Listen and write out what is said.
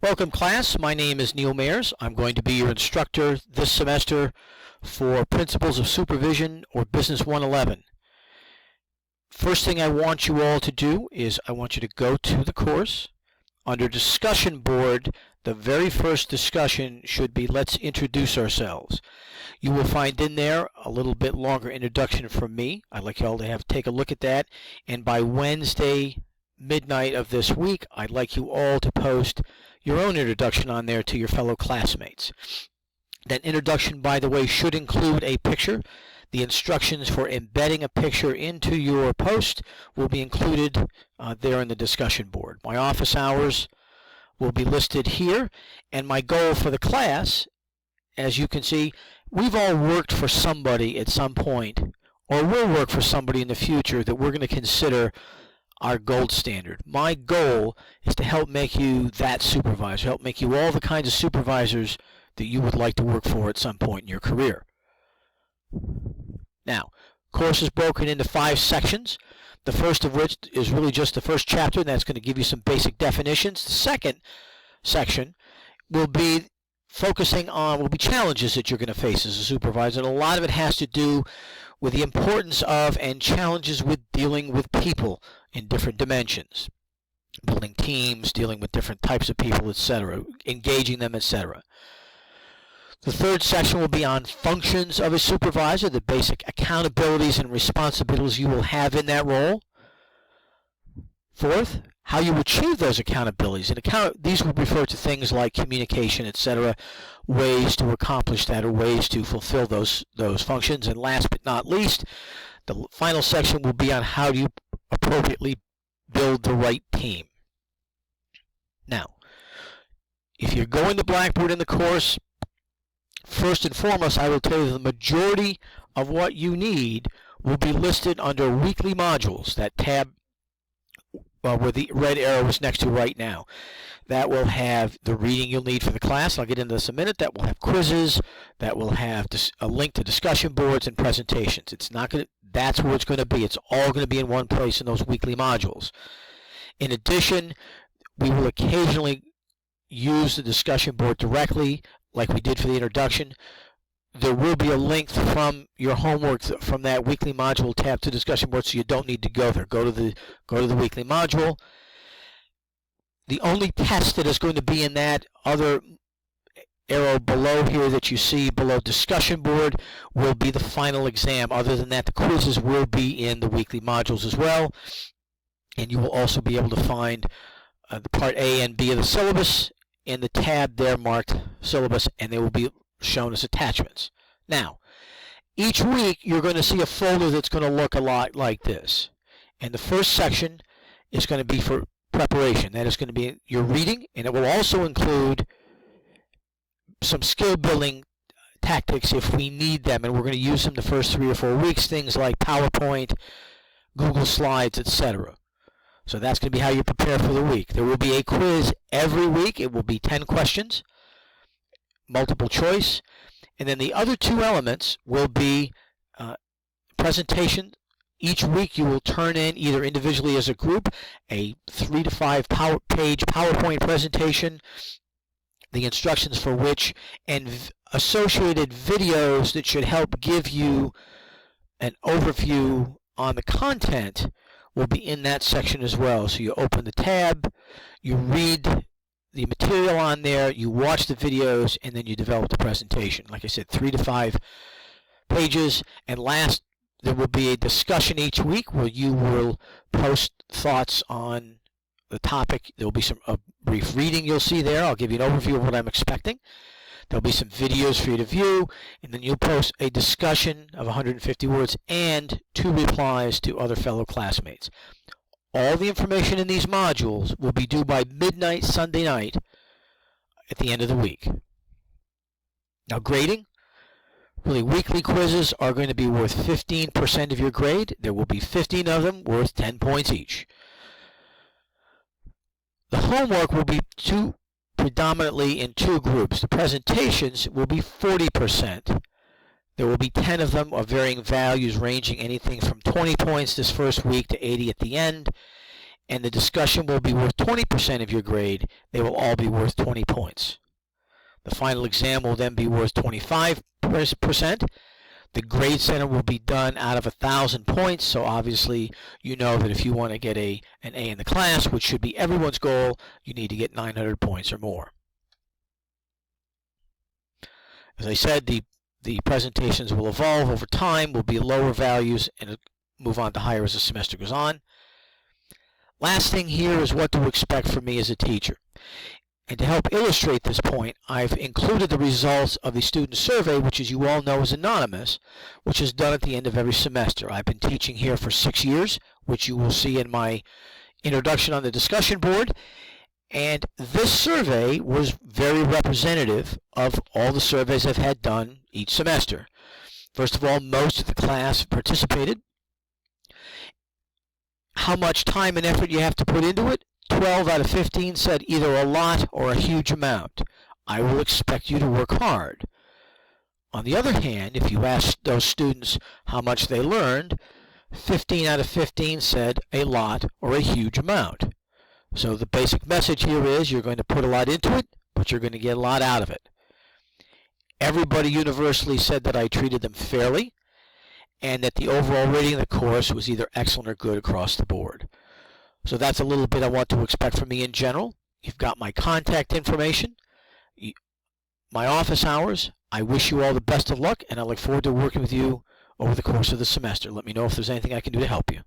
Welcome class, my name is Neil Mayers. I'm going to be your instructor this semester for Principles of Supervision or Business 111. First thing I want you all to do is I want you to go to the course. Under discussion board, the very first discussion should be let's introduce ourselves. You will find in there a little bit longer introduction from me. I'd like you all to take a look at that, and by Wednesday midnight of this week, I'd like you all to post your own introduction on there to your fellow classmates. That introduction, by the way, should include a picture. The instructions for embedding a picture into your post will be included there in the discussion board. My office hours will be listed here, and my goal for the class, as you can see, we've all worked for somebody at some point, or will work for somebody in the future that we're going to consider our gold standard. My goal is to help make you that supervisor, help make you all the kinds of supervisors that you would like to work for at some point in your career. Now, course is broken into 5 sections, the first of which is really just the first chapter, and that's going to give you some basic definitions. The second section will be focusing on will be challenges that you're going to face as a supervisor, and a lot of it has to do with the importance of and challenges with dealing with people in different dimensions, building teams, dealing with different types of people, etc., engaging them, etc. The third section will be on functions of a supervisor, the basic accountabilities and responsibilities you will have in that role. Fourth, how you achieve those accountabilities. And these will refer to things like communication, etc., ways to accomplish that or ways to fulfill those functions. And last but not least, the final section will be on how do you appropriately build the right team. Now, if you're going to Blackboard in the course, first and foremost, I will tell you the majority of what you need will be listed under weekly modules, that tab where the red arrow is next to right now. That will have the reading you'll need for the class. I'll get into this in a minute. That will have quizzes. That will have a link to discussion boards and presentations. It's not going to. That's where it's going to be. It's all going to be in one place in those weekly modules. In addition, we will occasionally use the discussion board directly, like we did for the introduction. There will be a link from your homework from that weekly module tab to discussion board, so you don't need to go there. Go to the weekly module. The only test that is going to be in that other arrow below here that you see below discussion board will be the final exam. Other than that, the quizzes will be in the weekly modules as well, and you will also be able to find the part A and B of the syllabus in the tab there marked syllabus, and they will be shown as attachments. Now, each week you're going to see a folder that's going to look a lot like this. And the first section is going to be for preparation. That is going to be your reading, and it will also include some skill building tactics if we need them, and we're going to use them the first 3 or 4 weeks, things like PowerPoint, Google Slides, etc. So that's going to be how you prepare for the week. There will be a quiz every week. It will be 10 questions, multiple choice, and then the other 2 elements will be presentation. Each week you will turn in either individually as a group a 3 to 5 page PowerPoint presentation, the instructions for which, and associated videos that should help give you an overview on the content will be in that section as well. So you open the tab, you read the material on there, you watch the videos, and then you develop the presentation. Like I said, 3 to 5 pages. And last, there will be a discussion each week where you will post thoughts on the topic. There will be a brief reading you'll see there. I'll give you an overview of what I'm expecting. There'll be some videos for you to view, and then you'll post a discussion of 150 words and 2 replies to other fellow classmates. All the information in these modules will be due by midnight Sunday night at the end of the week. Now, grading. Really, weekly quizzes are going to be worth 15% of your grade. There will be 15 of them worth 10 points each. The homework will be predominantly in 2 groups. The presentations will be 40%. There will be 10 of them of varying values ranging anything from 20 points this first week to 80 at the end. and the discussion will be worth 20% of your grade, they will all be worth 20 points. The final exam will then be worth 25%. The grade center will be done out of 1,000 points, so obviously you know that if you want to get an A in the class, which should be everyone's goal, you need to get 900 points or more. As I said, the presentations will evolve over time, will be lower values, and move on to higher as the semester goes on. Last thing here is what to expect from me as a teacher. And to help illustrate this point, I've included the results of the student survey, which, as you all know, is anonymous, which is done at the end of every semester. I've been teaching here for 6 years, which you will see in my introduction on the discussion board. And this survey was very representative of all the surveys I've had done each semester. First of all, most of the class participated. How much time and effort you have to put into it? 12 out of 15 said either a lot or a huge amount. I will expect you to work hard. On the other hand, if you ask those students how much they learned, 15 out of 15 said a lot or a huge amount. So the basic message here is you're going to put a lot into it, but you're going to get a lot out of it. Everybody universally said that I treated them fairly, and that the overall rating of the course was either excellent or good across the board. So that's a little bit I want to expect from me in general. You've got my contact information, my office hours. I wish you all the best of luck, and I look forward to working with you over the course of the semester. Let me know if there's anything I can do to help you.